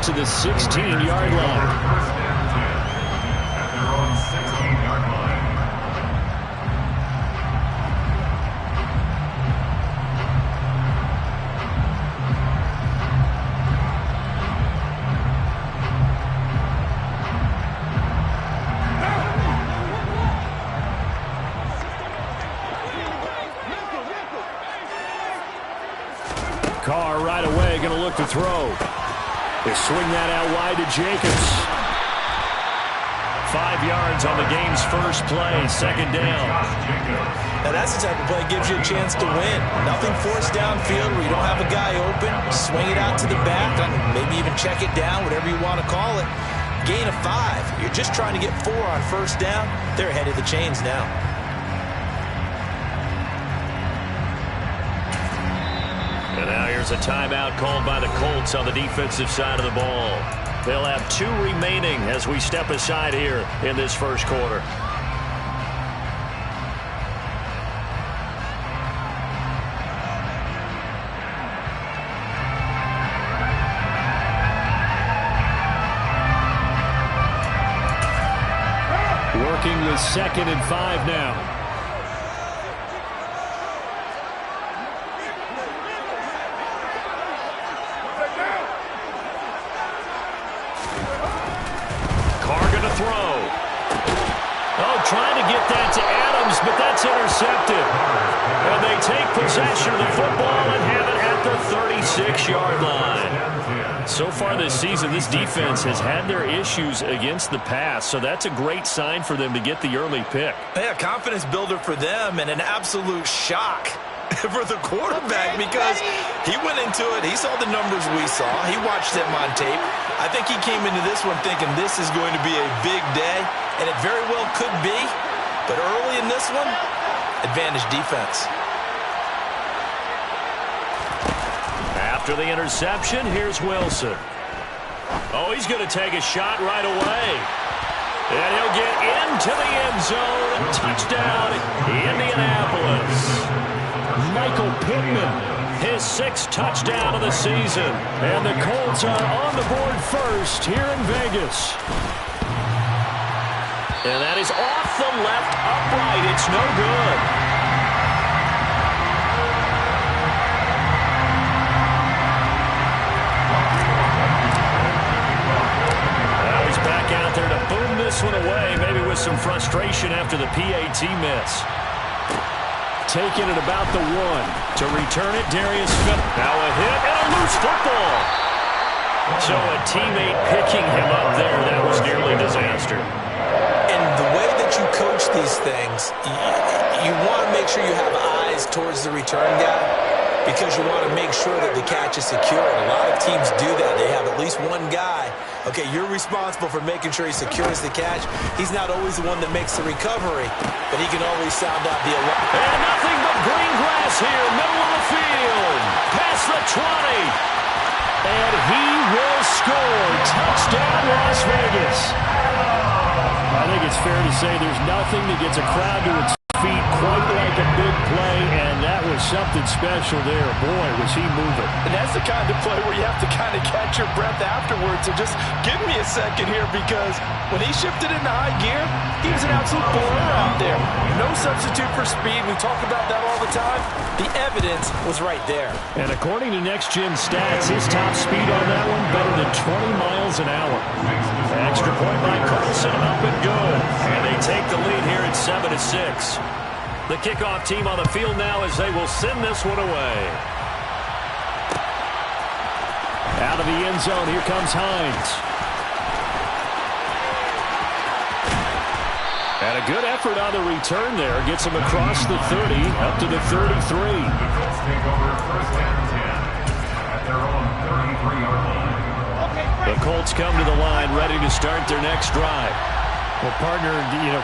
to the 16-yard line. Carr right away going to look to throw. They swing that out wide to Jacobs. 5 yards on the game's first play, second down. Now that's the type of play that gives you a chance to win. Nothing forced downfield where you don't have a guy open. Swing it out to the back, maybe even check it down, whatever you want to call it. Gain of 5. You're just trying to get 4 on first down. They're ahead of the chains now. And now here's a timeout called by the Colts on the defensive side of the ball. They'll have 2 remaining as we step aside here in this first quarter. Working with 2nd and 5 now. Trying to get that to Adams, but that's intercepted. And they take possession of the football and have it at the 36-yard line. So far this season, this defense has had their issues against the pass, so that's a great sign for them to get the early pick. Yeah, confidence builder for them and an absolute shock for the quarterback because he went into it. He saw the numbers we saw. He watched them on tape. I think he came into this one thinking this is going to be a big day, and it very well could be. But early in this one, advantage defense. After the interception, here's Wilson. Oh, he's going to take a shot right away. And he'll get into the end zone. Touchdown, Indianapolis. Michael Pittman, his 6th touchdown of the season. And the Colts are on the board first here in Vegas. And that is off the left upright. It's no good. Now he's back out there to boom this one away, maybe with some frustration after the PAT miss. Taking it about the 1. To return it, Darius Phillips. Now a hit and a loose football. So a teammate picking him up there, that was nearly disaster. And the way that you coach these things, you want to make sure you have eyes towards the return guy because you want to make sure that the catch is secure. And a lot of teams do that. They have at least one guy. Okay, you're responsible for making sure he secures the catch. He's not always the one that makes the recovery, but he can always sound out the alarm. And nothing but green grass here, middle of the field. Past the 20. And he will score. Touchdown, Las Vegas. I think it's fair to say there's nothing that gets a crowd to its feet quite like a big play, and that was something special there. Boy, was he moving. And that's the kind of play where you have to kind of catch your breath afterwards. So just give me a second here because when he shifted into high gear, he was an absolute baller out there. No substitute for speed. We talk about that all the time. The evidence was right there. And according to Next Gen Stats, his top speed on that one better than 20 miles an hour. Extra point by Carlson, up and good. And they take the lead here at 7-6. The kickoff team on the field now as they will send this one away. Out of the end zone, here comes Hines. And a good effort on the return there. Gets him across the 30, up to the 33. The Colts take over first down and 10 at their own 33-yard line. The Colts come to the line, ready to start their next drive. Well, partner,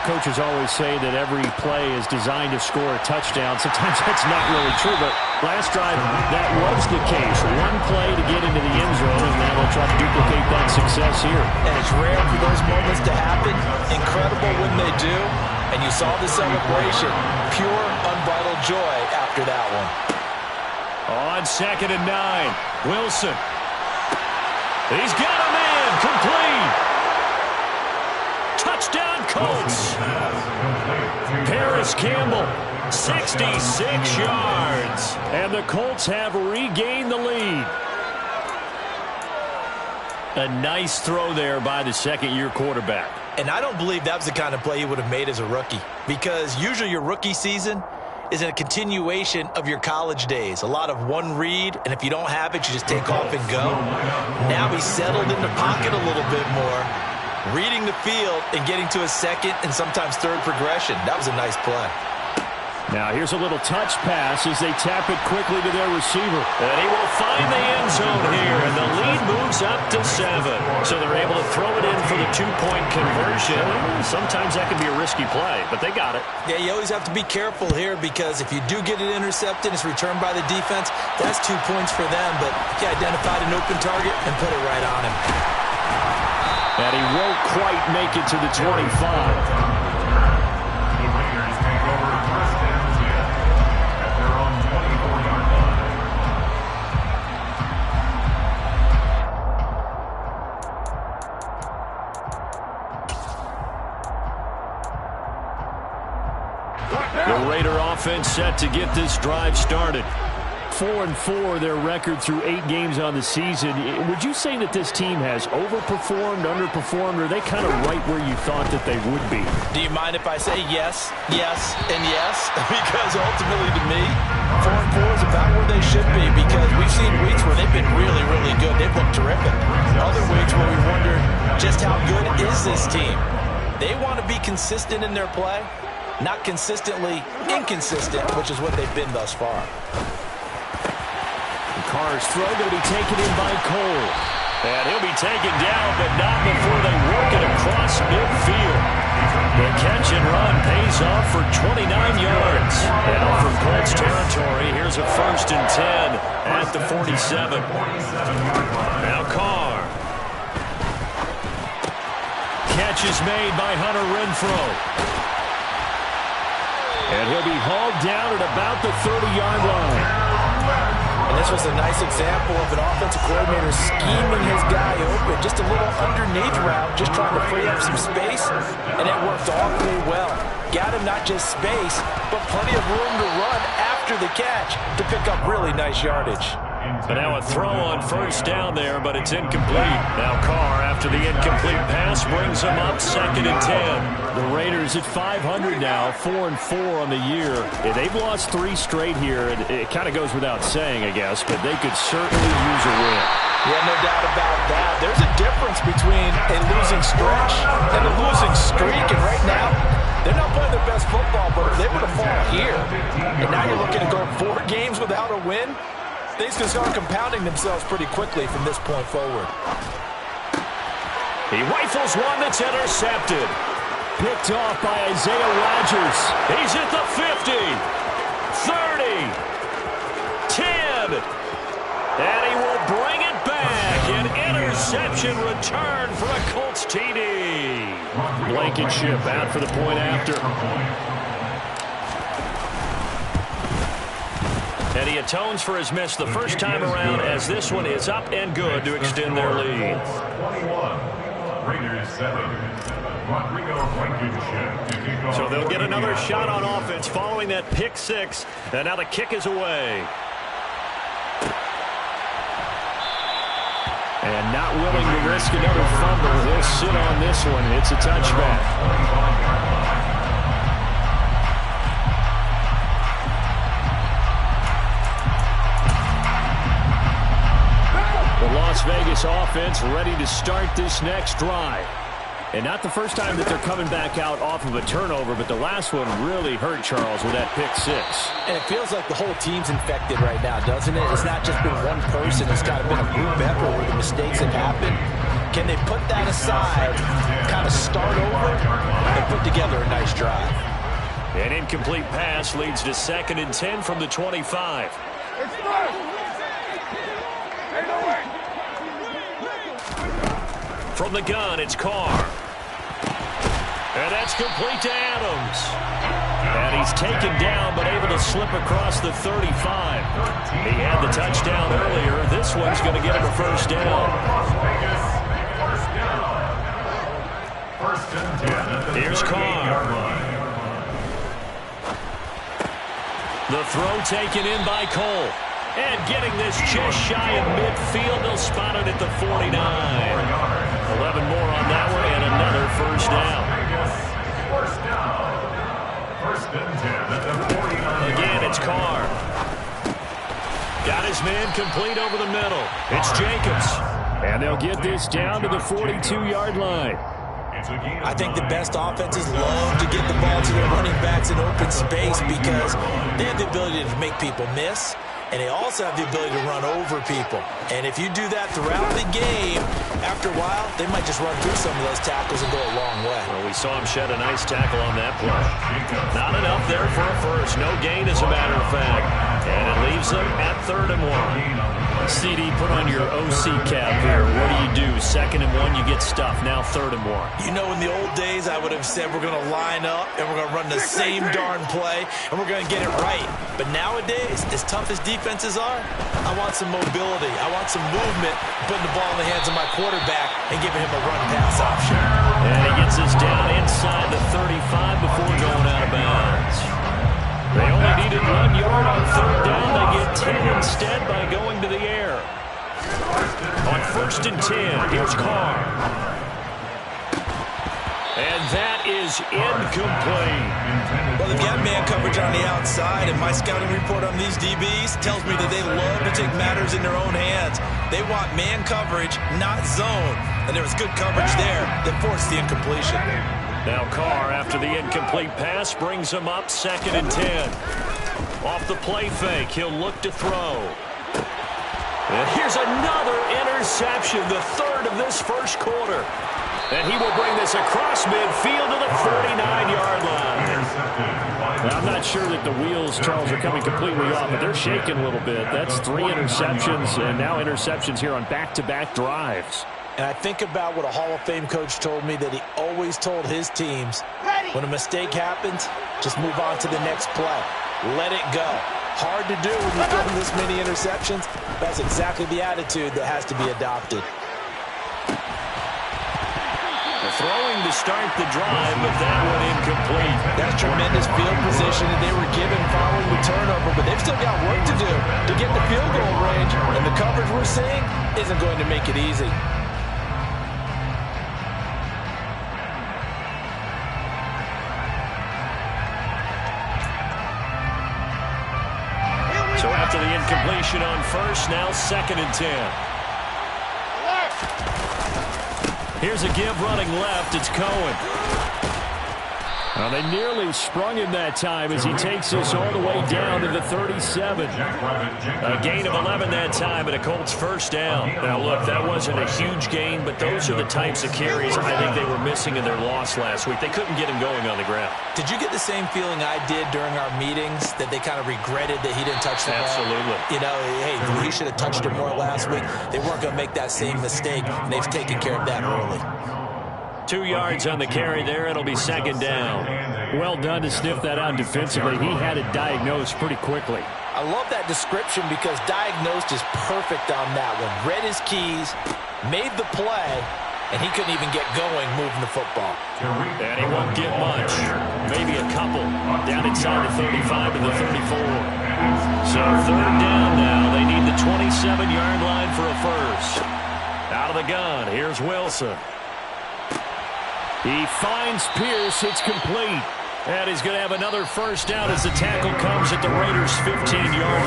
coaches always say that every play is designed to score a touchdown. Sometimes that's not really true, but last drive, that was the case. One play to get into the end zone, and now they'll try to duplicate that success here. And it's rare for those moments to happen. Incredible when they do. And you saw the celebration. Pure, unbridled joy after that one. On 2nd and 9, Wilson. He's got him Colts. Paris Campbell, 66 yards. And the Colts have regained the lead. A nice throw there by the second-year quarterback. And I don't believe that was the kind of play he would have made as a rookie, because usually your rookie season is a continuation of your college days. A lot of one read, and if you don't have it, you just take off and go. Now he's settled in the pocket a little bit more, reading the field and getting to a second and sometimes third progression. That was a nice play. Now here's a little touch pass as they tap it quickly to their receiver. And he will find the end zone here, and the lead moves up to 7. So they're able to throw it in for the 2-point conversion. Sometimes that can be a risky play, but they got it. Yeah, you always have to be careful here, because if you do get it intercepted, it's returned by the defense, that's 2 points for them. But he identified an open target and put it right on him. And he won't quite make it to the 25. The Raider offense set to get this drive started. 4-4 their record through 8 games on the season. Would you say that this team has overperformed, underperformed, or are they kind of right where you thought that they would be? Do you mind if I say yes, yes, and yes? Because ultimately to me, 4-4 is about where they should be, because we've seen weeks where they've been really, really good. They've looked terrific. Other weeks where we wonder just how good is this team. They want to be consistent in their play, not consistently inconsistent, which is what they've been thus far. Carr's throw going to be taken in by Cole. And he'll be taken down, but not before they work it across midfield. The catch and run pays off for 29 yards. Now from Colts territory, here's a 1st and 10 at the 47. Now Carr. Catch is made by Hunter Renfrow. And he'll be hauled down at about the 30-yard line. And this was a nice example of an offensive coordinator scheming his guy open. Just a little underneath route, just trying to free up some space, and it worked awfully well. Got him not just space, but plenty of room to run after the catch to pick up really nice yardage. But now a throw on 1st down there, but it's incomplete. Now Carr, after the incomplete pass, brings him up 2nd and 10. The Raiders at 500 now, 4-4 on the year. Yeah, they've lost 3 straight here, and it kind of goes without saying, I guess, but they could certainly use a win. Yeah, no doubt about that. There's a difference between a losing stretch and a losing streak, and right now, they're not playing their best football, but if they were to fall here, and now you're looking to go 4 games without a win, things can start compounding themselves pretty quickly from this point forward. He rifles one that's intercepted. Picked off by Isaiah Rodgers. He's at the 50, 30, 10, and he will bring it back. An interception return for a Colts TD. Blankenship out for the point after. And he atones for his miss the first time around, as this one is up and good to extend their lead. 21, Raiders 7. So they'll get another shot on offense following that pick 6. And now the kick is away. And not willing to risk another fumble. He'll sit on this one. It's a touchback. The Las Vegas offense ready to start this next drive. And not the first time that they're coming back out off of a turnover, but the last one really hurt Charles with that pick 6. And it feels like the whole team's infected right now, doesn't it? It's not just been one person. It's kind of been a group effort where the mistakes have happened. Can they put that aside, kind of start over, and put together a nice drive? An incomplete pass leads to 2nd and 10 from the 25. From the gun, it's Carr. And that's complete to Adams. And he's taken down, but able to slip across the 35. He had the touchdown earlier. This one's going to get him a 1st down. Here's Carr. The throw taken in by Cole. And getting this just shy of midfield. They'll spot it at the 49. 11 more on that one and another first down. First down. First and 10 at the 49. Again, it's Carr. Got his man complete over the middle. It's Jacobs. And they'll get this down to the 42-yard line. I think the best offenses love to get the ball to their running backs in open space because they have the ability to make people miss, and they also have the ability to run over people. And if you do that throughout the game, after a while, they might just run through some of those tackles and go a long way. Well, we saw him shed a nice tackle on that play. Not enough there for a first. No gain, as a matter of fact. And it leaves them at 3rd and 1. CD, put on your OC cap here. What do? 2nd and 1, you get stuffed. Now 3rd and 1. You know, in the old days, I would have said we're going to line up and we're going to run the same darn play and we're going to get it right. But nowadays, as tough as defenses are, I want some mobility. I want some movement, putting the ball in the hands of my quarterback and giving him a run-pass option. And he gets us down inside the 35 before going out of bounds. They only needed 1 yard on 3rd down. They get 10 instead by going to the air. On 1st and 10, here's Carr. And that is incomplete. Well, they've got man coverage on the outside, and my scouting report on these DBs tells me that they love to take matters in their own hands. They want man coverage, not zone. And there was good coverage there that forced the incompletion. Now Carr, after the incomplete pass, brings him up 2nd and 10. Off the play fake, he'll look to throw. And here's another interception, the 3rd of this first quarter. And he will bring this across midfield to the 49-yard line. Now, I'm not sure that the wheels, Charles, are coming completely off, but they're shaking a little bit. That's 3 interceptions, and now interceptions here on back-to-back drives. And I think about what a Hall of Fame coach told me, that he always told his teams, when a mistake happens, just move on to the next play. Let it go. Hard to do when you're throwing this many interceptions. That's exactly the attitude that has to be adopted. Throwing to start the drive, but that one incomplete. That's tremendous field position that they were given following the turnover, but they've still got work to do to get the field goal range, and the coverage we're seeing isn't going to make it easy. So after the incompletion on 1st, now 2nd and 10. Here's a give running left. It's Cohen. Well, they nearly sprung him that time as he takes us all the way down to the 37. A gain of 11 that time and a Colts first down. Now, look, that wasn't a huge gain, but those are the types of carries I think they were missing in their loss last week. They couldn't get him going on the ground. Did you get the same feeling I did during our meetings, that they kind of regretted that he didn't touch the ball? Absolutely. You know, hey, he should have touched it more last week. They weren't going to make that same mistake, and they've taken care of that early. 2 yards on the carry there. It'll be 2nd down. Well done to sniff that out defensively. He had it diagnosed pretty quickly. I love that description because diagnosed is perfect on that one. Read his keys, made the play, and he couldn't even get going moving the football. And he won't get much. Maybe a couple. Down inside the 35 to the 34. So 3rd down now. They need the 27-yard line for a first. Out of the gun. Here's Wilson. He finds Pierce. It's complete. And he's going to have another first down as the tackle comes at the Raiders' 15-yard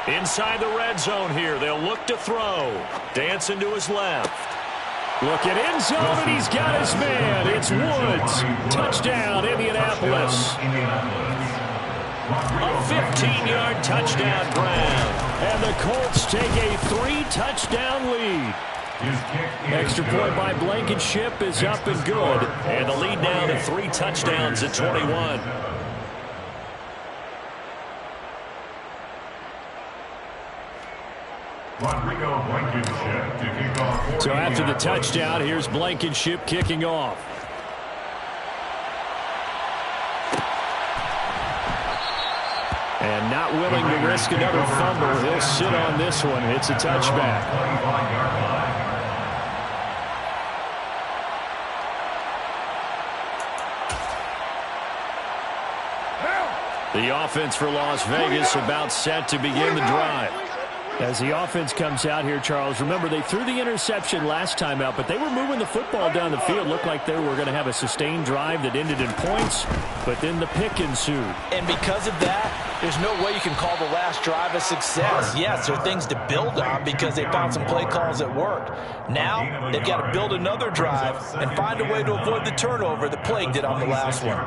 line. Inside the red zone here. They'll look to throw. Dancing to his left. Look at end zone, and he's got his man. It's Woods. Touchdown, Indianapolis. A 15-yard touchdown, Brown. And the Colts take a 3-touchdown lead. Extra point by Blankenship is up and good. And the lead now to 3 touchdowns at 21. So after the touchdown, here's Blankenship kicking off. And not willing to risk another fumble. He'll sit on this one. It's a touchback. The offense for Las Vegas about set to begin the drive. As the offense comes out here, Charles, remember they threw the interception last time out, but they were moving the football down the field. Looked like they were going to have a sustained drive that ended in points, but then the pick ensued. And because of that, there's no way you can call the last drive a success. Yes, there are things to build on because they found some play calls that worked. Now, they've got to build another drive and find a way to avoid the turnover that plagued it on the last one.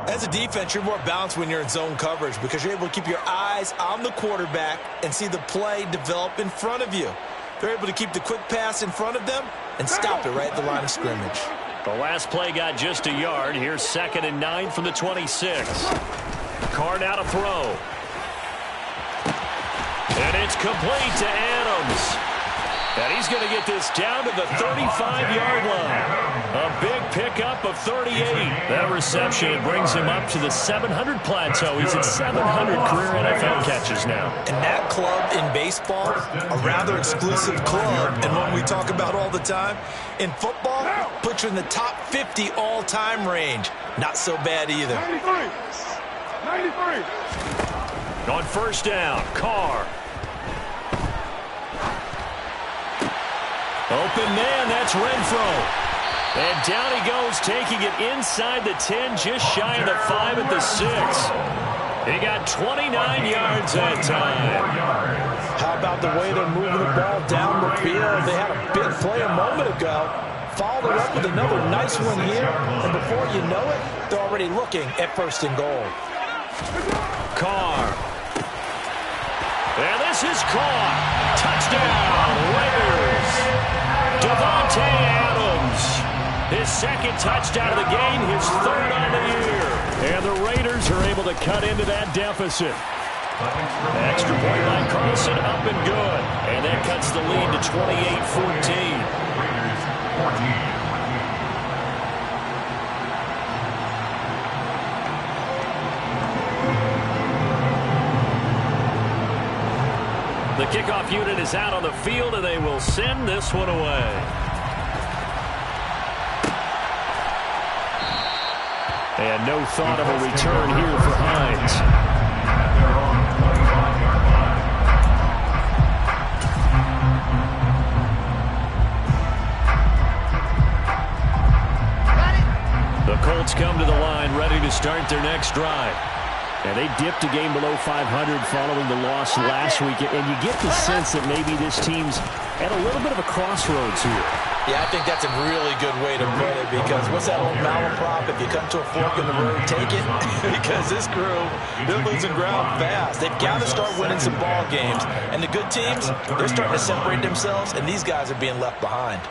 As a defense, you're more balanced when you're in zone coverage because you're able to keep your eyes on the quarterback and see the play develop in front of you. They're able to keep the quick pass in front of them and stop it right at the line of scrimmage. The last play got just a yard. Here's 2nd and 9 from the 26. Carr now to throw. And it's complete to Adams. And he's going to get this down to the 35-yard line. A big pickup of 38. That reception brings him up to the 700 plateau. He's at 700 career NFL catches now. And that club in baseball, a rather exclusive club, and one we talk about all the time. In football, puts you in the top 50 all-time range. Not so bad either. 93. On first down, Carr. Open man, that's Renfro. And down he goes, taking it inside the 10, just shy of the 5 at the 6. He got 29 yards that time. How about the way they're moving the ball down the field? They had a big play a moment ago. Followed it up with another nice one here. And before you know it, they're already looking at 1st and goal. Carr. And this is caught. Touchdown, Raiders. Davante Adams. His 2nd touchdown of the game, his 3rd on the year. And the Raiders are able to cut into that deficit. Extra point by Carlson, up and good. And that cuts the lead to 28-14. The kickoff unit is out on the field, and they will send this one away. And no thought of a return here for Hines. The Colts come to the line, ready to start their next drive. And they dipped a game below 500 following the loss last week. And you get the sense that maybe this team's at a little bit of a crossroads here. Yeah, I think that's a really good way to put it because what's that old malaprop? If you come to a fork in the road, take it. Because this crew, they're losing ground fast. They've got to start winning some ball games. And the good teams, they're starting to separate themselves, and these guys are being left behind.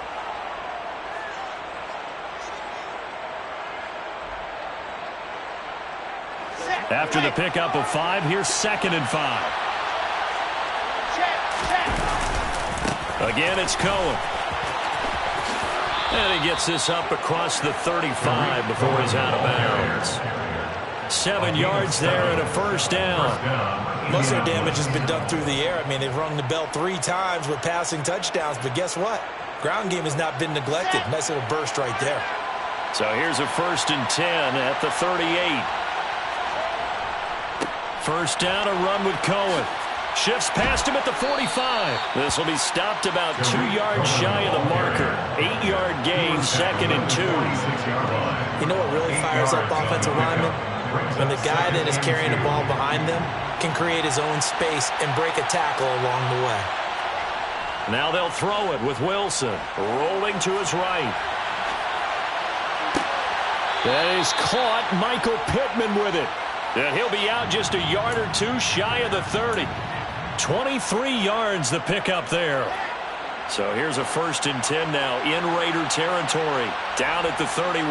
After the pickup of 5, here's 2nd and 5. Again, it's Cohen. And he gets this up across the 35 before he's out of bounds. 7 yards there and a 1st down. Most of their damage has been done through the air. I mean, they've rung the bell 3 times with passing touchdowns, but guess what? Ground game has not been neglected. Nice little burst right there. So here's a 1st and 10 at the 38. 1st down, a run with Cohen. Shifts past him at the 45. This will be stopped about 2 yards shy of the marker. 8-yard gain, 2nd and 2. You know what really fires up offensive linemen? When the guy that is carrying the ball behind them can create his own space and break a tackle along the way. Now they'll throw it with Wilson. Rolling to his right. That is caught. Michael Pittman with it. And he'll be out just a yard or 2 shy of the 30. 23 yards the pickup there. So here's a 1st and 10 now in Raider territory. Down at the 31.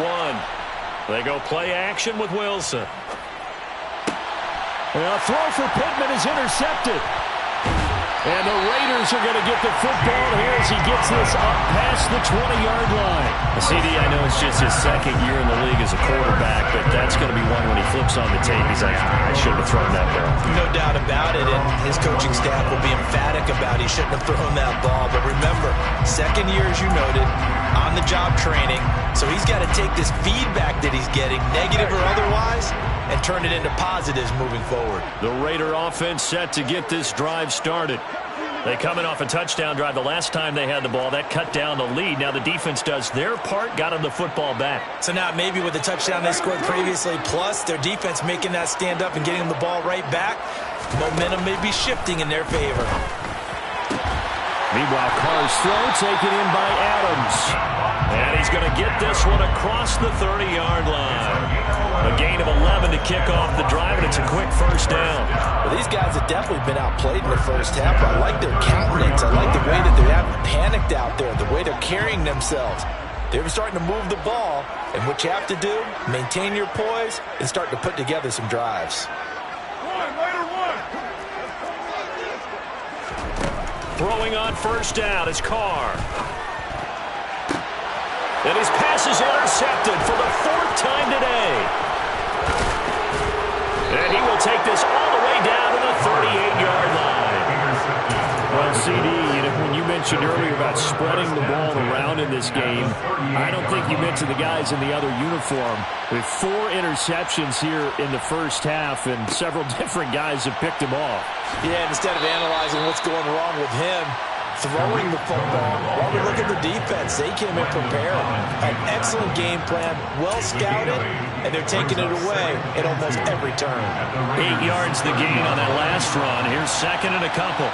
They go play action with Wilson. Well, a throw for Pittman is intercepted. And the Raiders are going to get the football here as he gets this up past the 20-yard line. CD, I know it's just his 2nd year in the league as a quarterback, but that's going to be one when he flips on the tape, he's like, I shouldn't have thrown that ball. No doubt about it, and his coaching staff will be emphatic about he shouldn't have thrown that ball. But remember, second year, as you noted, on-the-job training, so he's got to take this feedback that he's getting, negative or otherwise, and turn it into positives moving forward. The Raider offense set to get this drive started. They come in off a touchdown drive the last time they had the ball. That cut down the lead. Now the defense does their part, got them the football back. So now maybe with the touchdown they scored previously, plus their defense making that stand up and getting them the ball right back, momentum may be shifting in their favor. Meanwhile, Carr's throw taken in by Adams. And he's going to get this one across the 30-yard line. A gain of 11 to kick off the drive, and it's a quick first down. Well, these guys have definitely been outplayed in the first half. I like their countenance. I like the way that they haven't panicked out there, the way they're carrying themselves. They're starting to move the ball, and what you have to do, maintain your poise and start to put together some drives. Throwing on first down is Carr. And his pass is intercepted for the 4th time today. And he will take this all the way down to the 38-yard line. Well, CD, when you mentioned earlier about spreading the ball around in this game, I don't think you mentioned the guys in the other uniform. With 4 interceptions here in the first half, and several different guys have picked him off. Yeah, instead of analyzing what's going wrong with him, throwing the football, while we look at the defense, they came in prepared. An excellent game plan, well scouted, and they're taking it away at almost every turn. 8 yards the gain on that last run. Here's second and a couple.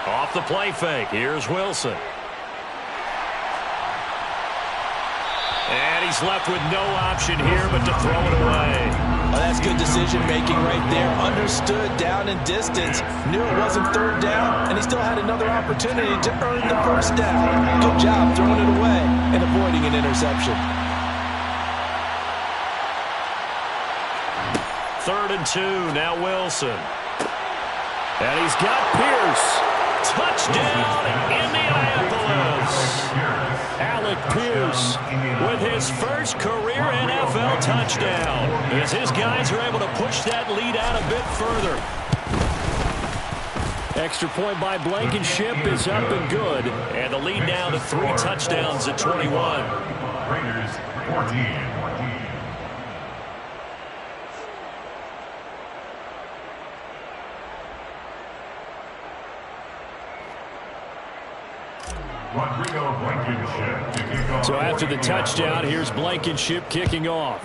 Off the play fake, here's Wilson. And he's left with no option here but to throw it away. Oh, that's good decision-making right there. Understood down and distance. Knew it wasn't third down, and he still had another opportunity to earn the first down. Good job throwing it away and avoiding an interception. 3rd and 2, now Wilson. And he's got Pierce. Touchdown, Indianapolis. Alec Pierce with his first career NFL touchdown, as his guys are able to push that lead out a bit further. Extra point by Blankenship is up and good. And the lead now to 3 touchdowns at 21. Raiders 14. So after the touchdown, here's Blankenship kicking off.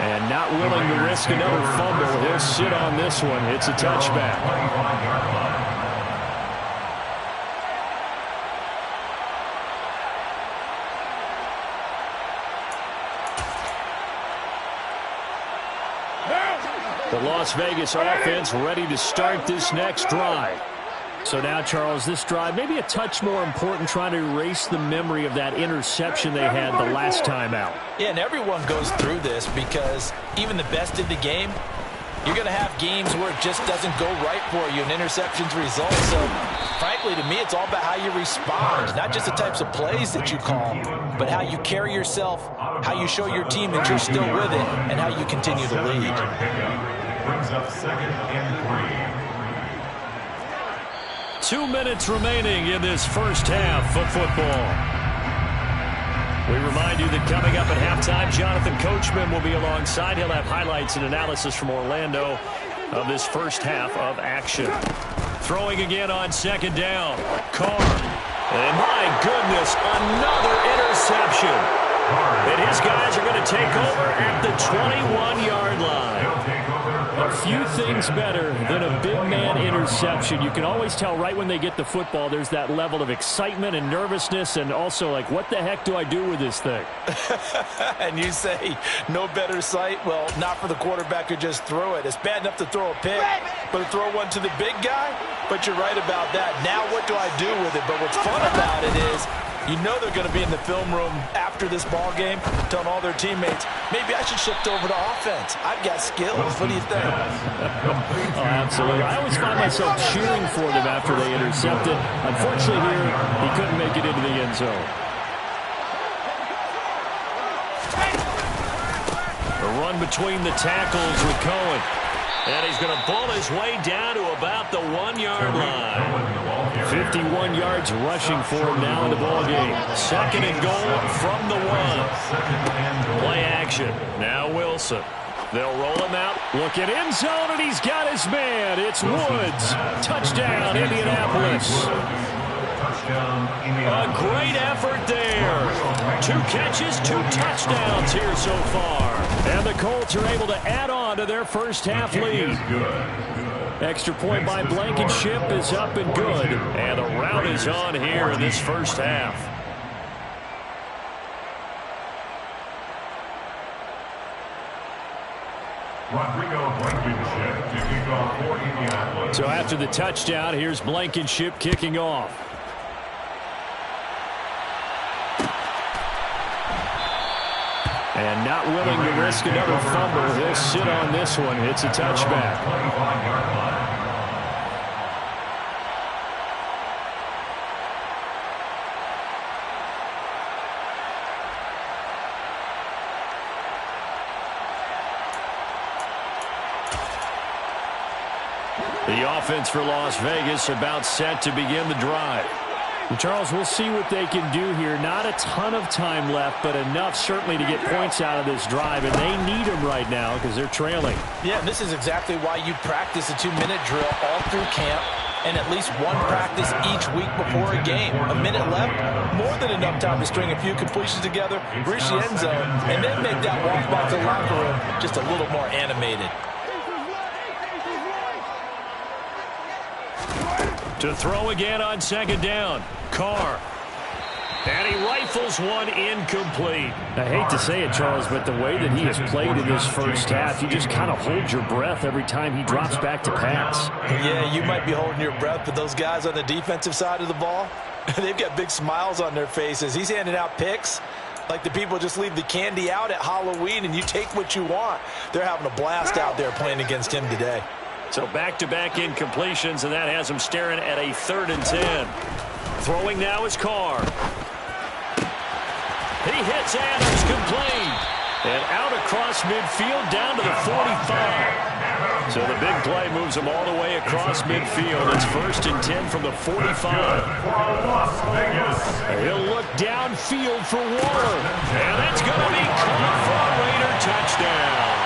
And not willing to risk another fumble. He'll sit on this one. It's a touchback. The Las Vegas offense ready to start this next drive. So now, Charles, this drive maybe a touch more important, trying to erase the memory of that interception they had the last time out. Yeah, and everyone goes through this because even the best in the game, you're going to have games where it just doesn't go right for you and interceptions result. So, frankly, to me, it's all about how you respond, not just the types of plays that you call, but how you carry yourself, how you show your team that you're still with it, and how you continue to lead. Brings up 2nd and 3. 2 minutes remaining in this first half of football. We remind you that coming up at halftime, Jonathan Coachman will be alongside. He'll have highlights and analysis from Orlando of this first half of action. Throwing again on 2nd down. Carr. And my goodness, another interception. And his guys are going to take over at the 21-yard line. A few things better than a big man interception. You can always tell right when they get the football, there's that level of excitement and nervousness, and also like, what the heck do I do with this thing? And you say, no better sight? Well, not for the quarterback who just threw it. It's bad enough to throw a pick, but to throw one to the big guy? But you're right about that. Now what do I do with it? But what's fun about it is, you know they're going to be in the film room after this ball game telling all their teammates, maybe I should shift over to offense. I've got skills. What do you think? Oh, absolutely. I always find myself cheering for them after they intercepted. Unfortunately here, he couldn't make it into the end zone. run between the tackles with Cohen. And he's going to bull his way down to about the 1-yard line. 51 yards rushing for him now in the ballgame. 2nd and goal from the 1. Play action. Now Wilson. They'll roll him out. Look at end zone, and he's got his man. It's Woods. Touchdown, Indianapolis. A great effort there. 2 catches, 2 touchdowns here so far. And the Colts are able to add on to their first half lead. Extra point by Blankenship is up and good. And the rout is on here in this first half. So after the touchdown, here's Blankenship kicking off. And not willing to risk another fumble. He'll sit on this one. It's a touchback. The offense for Las Vegas about set to begin the drive. Charles, we'll see what they can do here. Not a ton of time left, but enough certainly to get points out of this drive, and they need them right now because they're trailing. Yeah, this is exactly why you practice a 2-minute drill all through camp and at least one practice each week before a game. A minute left, more than enough time to string a few completions together, reach the end zone, and then make that walk back to the locker room just a little more animated. To throw again on 2nd down. Carr. And he rifles one incomplete. I hate to say it, Charles, but the way that he has played in this first half, you just kind of hold your breath every time he drops back to pass. Yeah, you might be holding your breath, but those guys on the defensive side of the ball, they've got big smiles on their faces. He's handing out picks like the people just leave the candy out at Halloween and you take what you want. They're having a blast out there playing against him today. So back-to-back incompletions, and that has him staring at a 3rd and 10. Throwing now is Carr. He hits Adams, complete. And out across midfield down to the 45. So the big play moves him all the way across midfield. It's 1st and 10 from the 45. He'll look downfield for Waller. And that's going to be caught for a Raider touchdown.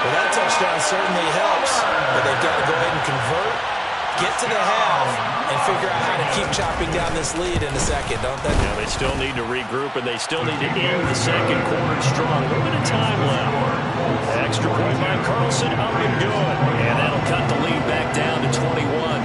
Well, that touchdown certainly helps, but they've got to go ahead and convert, get to the half, and figure out how to keep chopping down this lead in a second, don't they? Yeah, they still need to regroup, and they still need to end the second quarter strong. A little bit of time left. Extra point by Carlson, up and good. And that'll cut the lead back down to 21.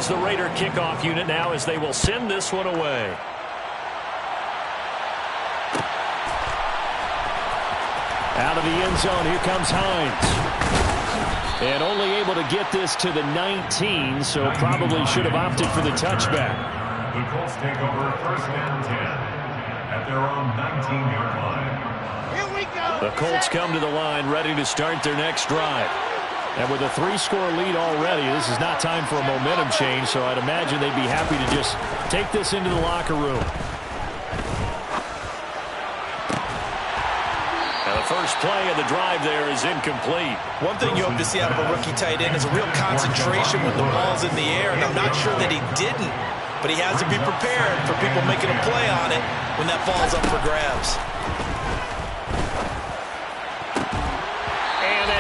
The Raider kickoff unit now as they will send this one away. Out of the end zone, here comes Hines. And only able to get this to the 19, so probably should have opted for the touchback. The Colts take over 1st and 10 at their own 19-yard line. Here we go. The Colts come to the line ready to start their next drive. And with a 3-score lead already, this is not time for a momentum change, so I'd imagine they'd be happy to just take this into the locker room. Now the first play of the drive there is incomplete. One thing you hope to see out of a rookie tight end is a real concentration when the ball's in the air, and I'm not sure that he didn't, but he has to be prepared for people making a play on it when that ball's up for grabs.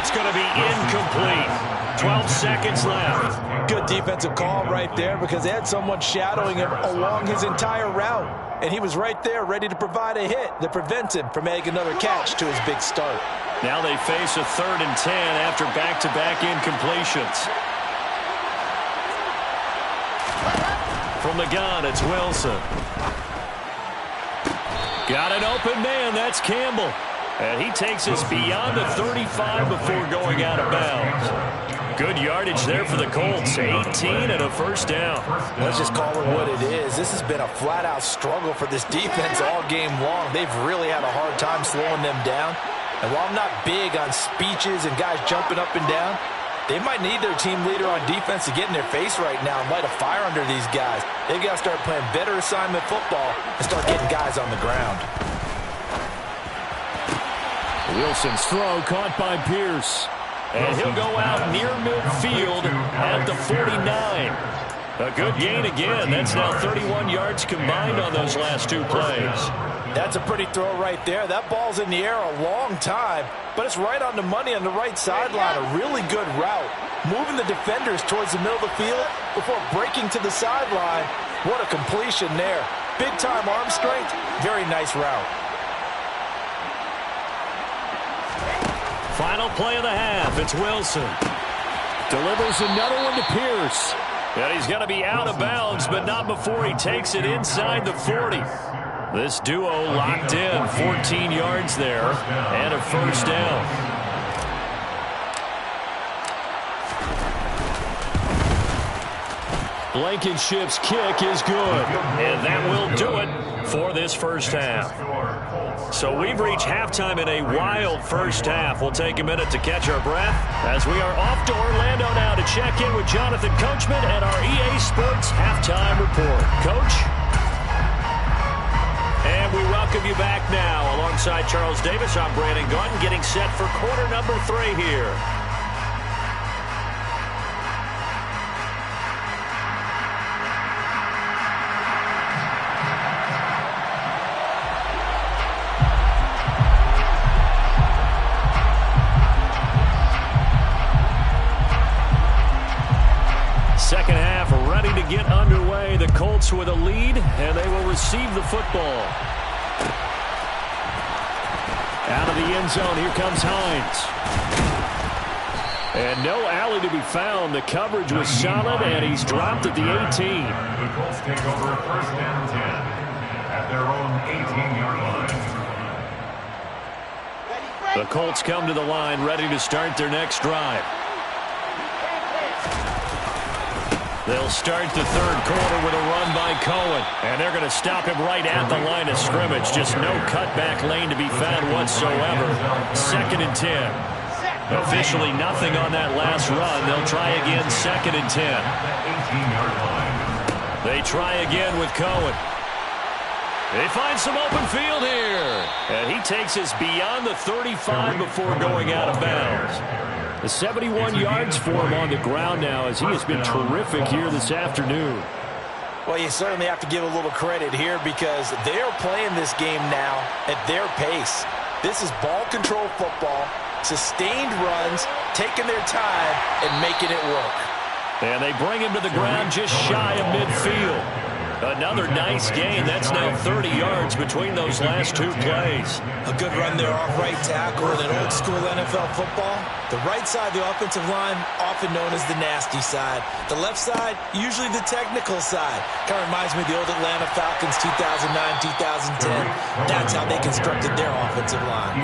It's going to be incomplete. 12 seconds left. Good defensive call right there because they had someone shadowing him along his entire route. And he was right there ready to provide a hit that prevents him from making another catch to his big start. Now they face a 3rd and 10 after back-to-back incompletions. From the gun, it's Wilson. Got an open man. That's Campbell. And he takes us beyond the 35 before going out of bounds. Good yardage there for the Colts. 18 and a 1st down. Let's just call it what it is. This has been a flat-out struggle for this defense all game long. They've really had a hard time slowing them down. And while I'm not big on speeches and guys jumping up and down, They might need their team leader on defense to get in their face right now and light a fire under these guys. They've got to start playing better assignment football and start getting guys on the ground. Wilson's throw caught by Pierce. And he'll go out near midfield at the 49. A good gain again. That's now 31 yards combined on those last two plays. That's a pretty throw right there. That ball's in the air a long time, but it's right on the money on the right sideline. A really good route. Moving the defenders towards the middle of the field before breaking to the sideline. What a completion there. Big-time arm strength. Very nice route. Final play of the half. It's Wilson. Delivers another one to Pierce. And he's going to be out of bounds, but not before he takes it inside the 40. This duo locked in, 14 yards there, and a first down. Blankenship's kick is good, and that will do it for this first half. So we've reached halftime in a wild first half. We'll take a minute to catch our breath as we are off to Orlando now to check in with Jonathan Coachman and our EA Sports Halftime Report. Coach? And we welcome you back now. Alongside Charles Davis, I'm Brandon Gaudin, getting set for quarter number 3 here. Second half ready to get underway. The Colts with a lead, and they will receive the football. Out of the end zone, here comes Hines. And no alley to be found. The coverage was solid, and he's dropped at the 18. The Colts take over first down 10 at their own 18-yard line. The Colts come to the line ready to start their next drive. They'll start the third quarter with a run by Cohen. And they're going to stop him right at the line of scrimmage. Just no cutback lane to be found whatsoever. 2nd and 10. Officially nothing on that last run. They'll try again 2nd and 10. They try again with Cohen. They find some open field here. And he takes us beyond the 35 before going out of bounds. The 71 yards for him on the ground now as he has been terrific here this afternoon. Well, you certainly have to give a little credit here because they're playing this game now at their pace. This is ball control football, sustained runs, taking their time and making it work. And they bring him to the ground just shy of midfield. Another nice gain. That's now 30 yards between those last two plays. A good run there off right tackle in an old school NFL football. The right side of the offensive line, often known as the nasty side. The left side, usually the technical side. Kind of reminds me of the old Atlanta Falcons 2009, 2010. That's how they constructed their offensive line.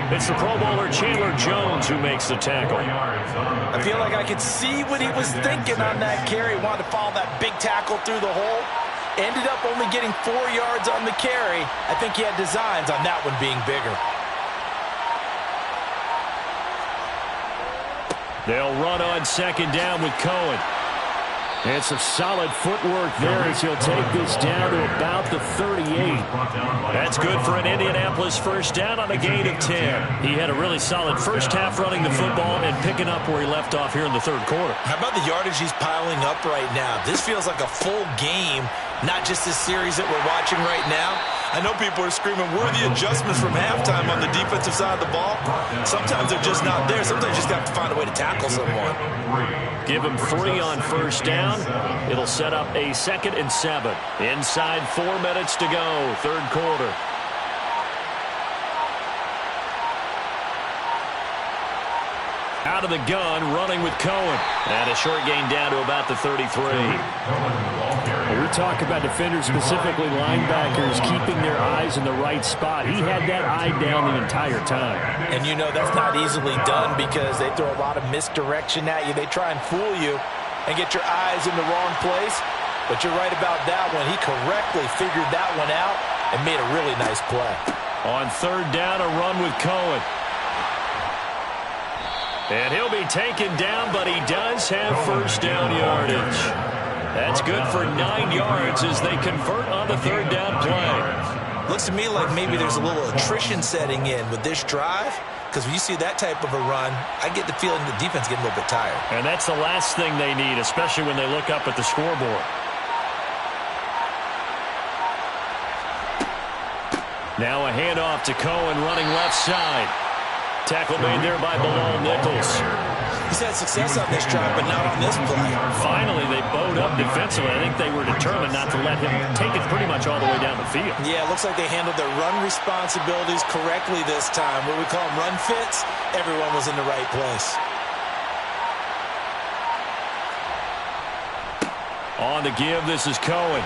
It's the Pro Bowler Chandler Jones who makes the tackle. I feel like I could see what he was thinking on that carry. Wanted to follow that big tackle through the hole. Ended up only getting 4 yards on the carry. I think he had designs on that one being bigger. They'll run on 2nd down with Cohen. And some solid footwork there as he'll take this down to about the 38. That's good for an Indianapolis first down on a gain of 10. He had a really solid first half running the football and picking up where he left off here in the third quarter. How about the yardage he's piling up right now? This feels like a full game, not just this series that we're watching right now. I know people are screaming, where are the adjustments from halftime on the defensive side of the ball? Sometimes they're just not there. Sometimes you just have to find a way to tackle someone. Give him 3 on first down. It'll set up a 2nd and 7. Inside 4 minutes to go, third quarter. Out of the gun, running with Cohen. And a short gain down to about the 33. When we talk about defenders, specifically linebackers, keeping their eyes in the right spot. He had that eye down the entire time. And you know that's not easily done because they throw a lot of misdirection at you. They try and fool you and get your eyes in the wrong place. But you're right about that one. He correctly figured that one out and made a really nice play. On 3rd down, a run with Cohen. And he'll be taken down, but he does have first down yardage. That's good for 9 yards as they convert on the third down play. Looks to me like maybe there's a little attrition setting in with this drive, because when you see that type of a run, I get the feeling the defense getting a little bit tired. And that's the last thing they need, especially when they look up at the scoreboard. Now a handoff to Cohen running left side. Tackle made there by Bilal Nichols. He's had success on this drive, but not on this play. Finally, they bowed up defensively. I think they were determined not to let him take it pretty much all the way down the field. Yeah, it looks like they handled their run responsibilities correctly this time. What we call them run fits, everyone was in the right place. On the give, this is Cohen.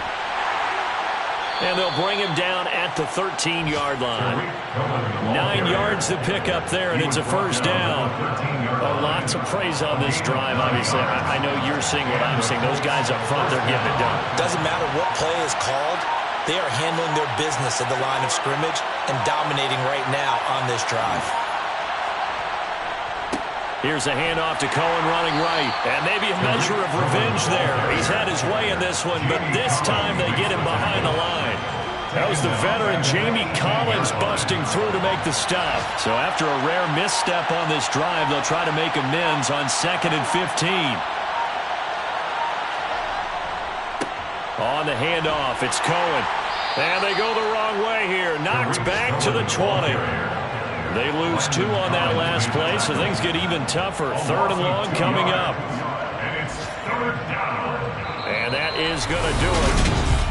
And they'll bring him down at the 13-yard line. 9 yards to pick up there, and it's a first down. Lots of praise on this drive, obviously. I know you're seeing what I'm seeing. Those guys up front, they're getting it done. Doesn't matter what play is called. They are handling their business at the line of scrimmage and dominating right now on this drive. Here's a handoff to Cohen running right. And maybe a measure of revenge there. He's had his way in this one, but this time they get him behind the line. That was the veteran Jamie Collins busting through to make the stop. So after a rare misstep on this drive, they'll try to make amends on 2nd and 15. On the handoff, it's Cohen. And they go the wrong way here. Knocked back to the 20. They lose 2 on that last play, so things get even tougher. 3rd and long coming up. And that is going to do it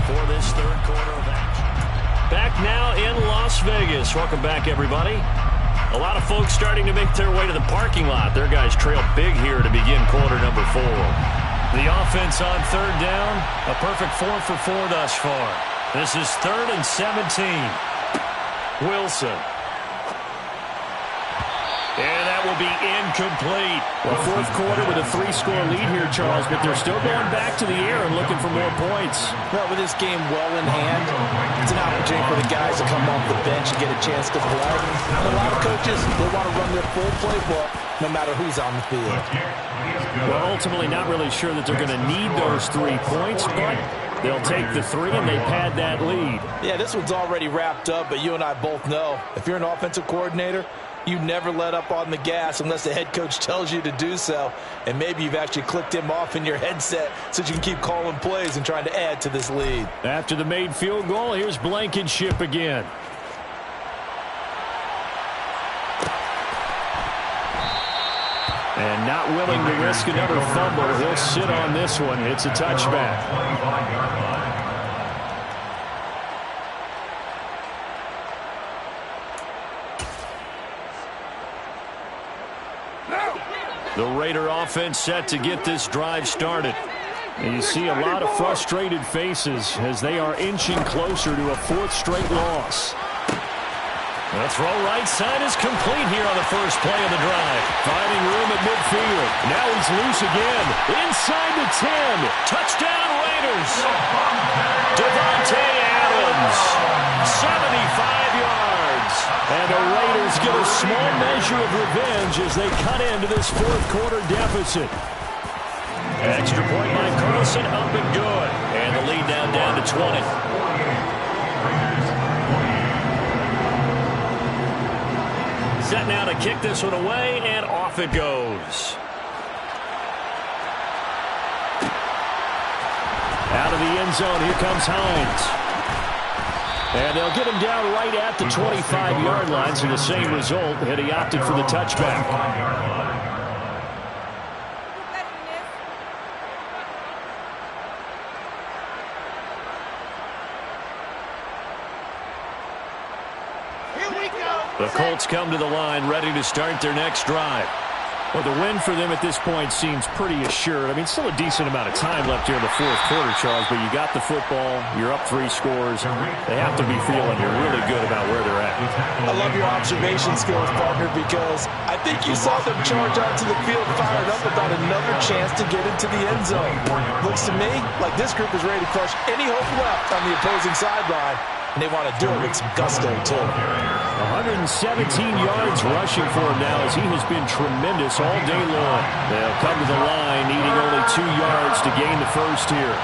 for this third quarter of action. Back now in Las Vegas. Welcome back, everybody. A lot of folks starting to make their way to the parking lot. Their guys trail big here to begin quarter number 4. The offense on 3rd down, a perfect 4 for 4 thus far. This is 3rd and 17. Wilson. And that will be incomplete. Well, fourth quarter with a 3-score lead here, Charles, but they're still going back to the air and looking for more points. Well, with this game well in hand, it's an opportunity for the guys to come off the bench and get a chance to play. And a lot of coaches, they want to run their full playbook no matter who's on the field. Well, ultimately not really sure that they're going to need those 3 points, but they'll take the 3 and they pad that lead. Yeah, this one's already wrapped up, but you and I both know if you're an offensive coordinator, you never let up on the gas unless the head coach tells you to do so. And maybe you've actually clicked him off in your headset so you can keep calling plays and trying to add to this lead. After the made field goal, here's Blankenship again. And not willing to risk another fumble. He'll sit on this one. It's a touchback. The Raider offense set to get this drive started. And you see a lot of frustrated faces as they are inching closer to a 4th straight loss. The throw right side is complete here on the first play of the drive. Finding room at midfield. Now he's loose again. Inside the 10. Touchdown Raiders. Devontae Adams. 75 yards. And the Raiders get a small measure of revenge as they cut into this 4th quarter deficit. Extra point by Carlson, up and good. And the lead now down to 20. Set now to kick this one away, and off it goes. Out of the end zone, here comes Hines. And they'll get him down right at the 25-yard line, so the same result, and he opted for the touchback. The Colts come to the line, ready to start their next drive. Well, the win for them at this point seems pretty assured. I mean, still a decent amount of time left here in the 4th quarter, Charles, but you got the football, you're up 3 scores. They have to be feeling you're really good about where they're at. I love your observation skills, partner, because I think you saw them charge onto the field fired up about another chance to get into the end zone. Looks to me like this group is ready to crush any hope left on the opposing sideline. and they want to do it with some gusto, too. 117 yards rushing for him now as he has been tremendous all day long. They'll come to the line needing only 2 yards to gain the first here.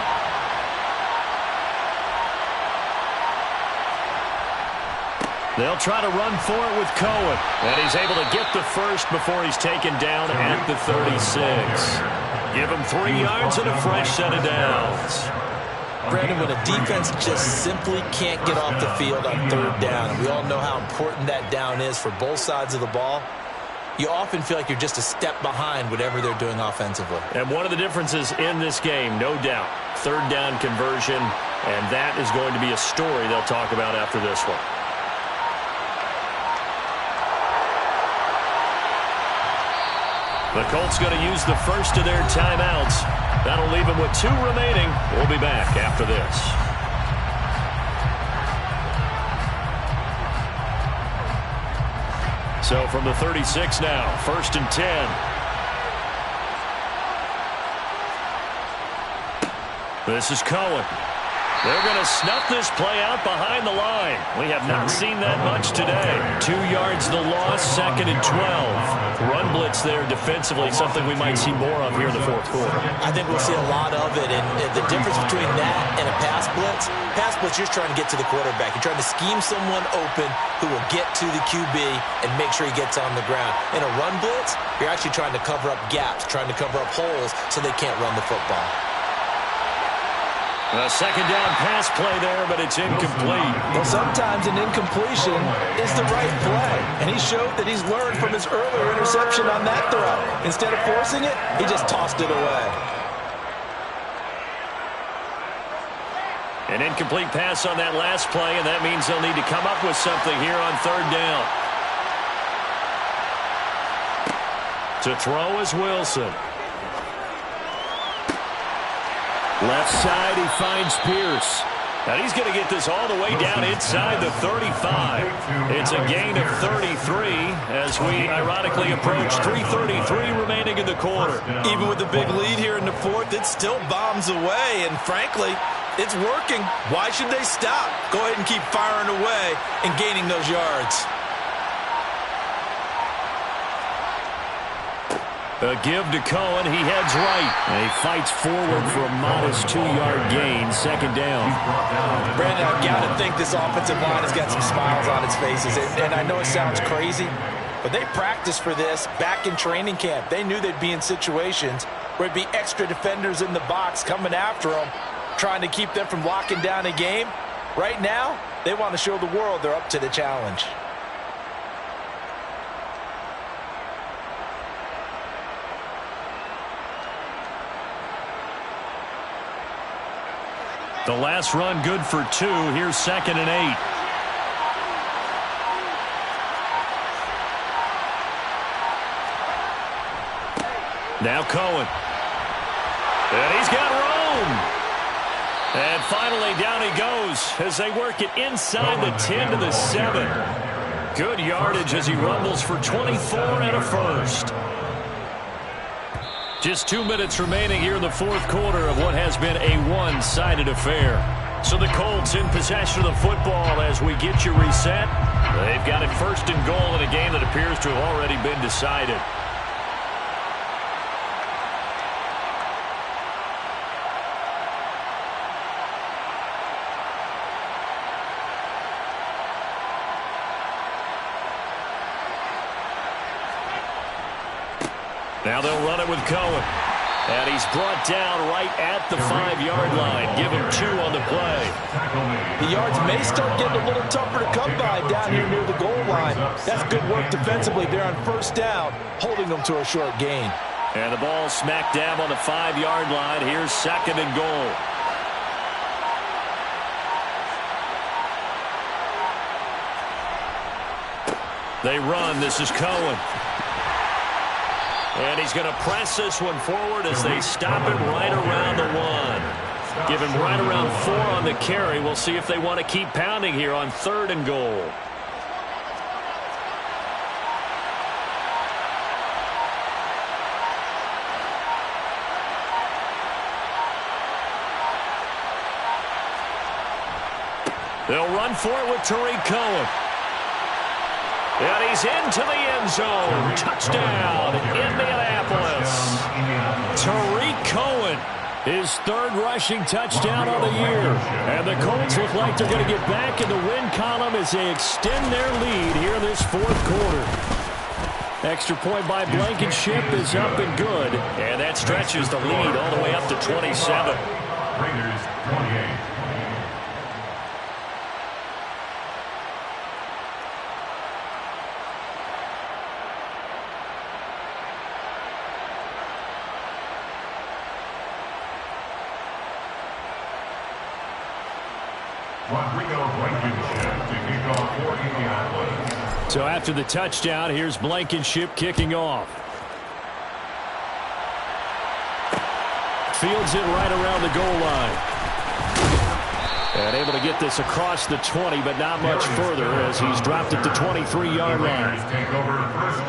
They'll try to run for it with Cohen. And he's able to get the first before he's taken down at the 36. Give him 3 yards and a fresh set of downs. Brandon, when a defense just simply can't get off the field on third down, and we all know how important that down is for both sides of the ball, you often feel like you're just a step behind whatever they're doing offensively. And one of the differences in this game, no doubt, third down conversion, and that is going to be a story they'll talk about after this one. The Colts going to use the first of their timeouts. That'll leave them with 2 remaining. We'll be back after this. So from the 36 now, 1st and 10. This is Cohen. They're going to snuff this play out behind the line. We have not seen that much today. 2 yards the loss, 2nd and 12. Run blitz there defensively, something we might see more of here in the 4th quarter. I think we'll see a lot of it, and the difference between that and a pass blitz, you're just trying to get to the quarterback. You're trying to scheme someone open who will get to the QB and make sure he gets on the ground. In a run blitz, you're actually trying to cover up gaps, trying to cover up holes so they can't run the football. A 2nd down pass play there, but it's incomplete. Well, sometimes an incompletion is the right play, and he showed that he's learned from his earlier interception on that throw. Instead of forcing it, he just tossed it away. An incomplete pass on that last play, and that means they'll need to come up with something here on 3rd down. To throw is Wilson. Left side, he finds Pierce. And he's going to get this all the way down inside the 35. It's a gain of 33 as we ironically approach 3:33 remaining in the quarter. Even with the big lead here in the 4th, it still bombs away, and frankly, it's working. Why should they stop? Go ahead and keep firing away and gaining those yards. A give to Cohen. He heads right. And he fights forward for a modest 2-yard gain. 2nd down. Brandon, I've got to think this offensive line has got some smiles on its faces. And I know it sounds crazy, but they practiced for this back in training camp. They knew they'd be in situations where it'd be extra defenders in the box coming after them, trying to keep them from locking down a game. Right now, they want to show the world they're up to the challenge. The last run good for 2. Here's 2nd and 8. Now Cohen. And he's got room. And finally down he goes as they work it inside the 10 to the 7. Good yardage as he rumbles for 24 and a first. Just 2 minutes remaining here in the 4th quarter of what has been a one-sided affair. So the Colts in possession of the football as we get you reset. They've got it 1st and goal in a game that appears to have already been decided. Now they'll run it with Cohen. And he's brought down right at the 5-yard line. Give him 2 on the play. The yards may start getting a little tougher to come by down here near the goal line. That's good work defensively there on 1st down, holding them to a short gain. And the ball smack dab on the 5-yard line. Here's 2nd and goal. They run. This is Cohen. And he's going to press this one forward as they stop him right around the 1. Give him right around 4 on the carry. We'll see if they want to keep pounding here on 3rd and goal. They'll run for it with Tariq Cohen. And he's into the end zone. Touchdown, Indianapolis. Tariq Cohen, his third rushing touchdown of the year. And the Colts look like they're going to get back in the win column as they extend their lead here this fourth quarter. Extra point by Blankenship is up and good. And that stretches the lead all the way up to 27. Raiders 28. Blankenship to kick off for Indianapolis. So after the touchdown, here's Blankenship kicking off. Fields it right around the goal line. And able to get this across the 20, but not much further as he's dropped it to 23-yard line. Take over first down.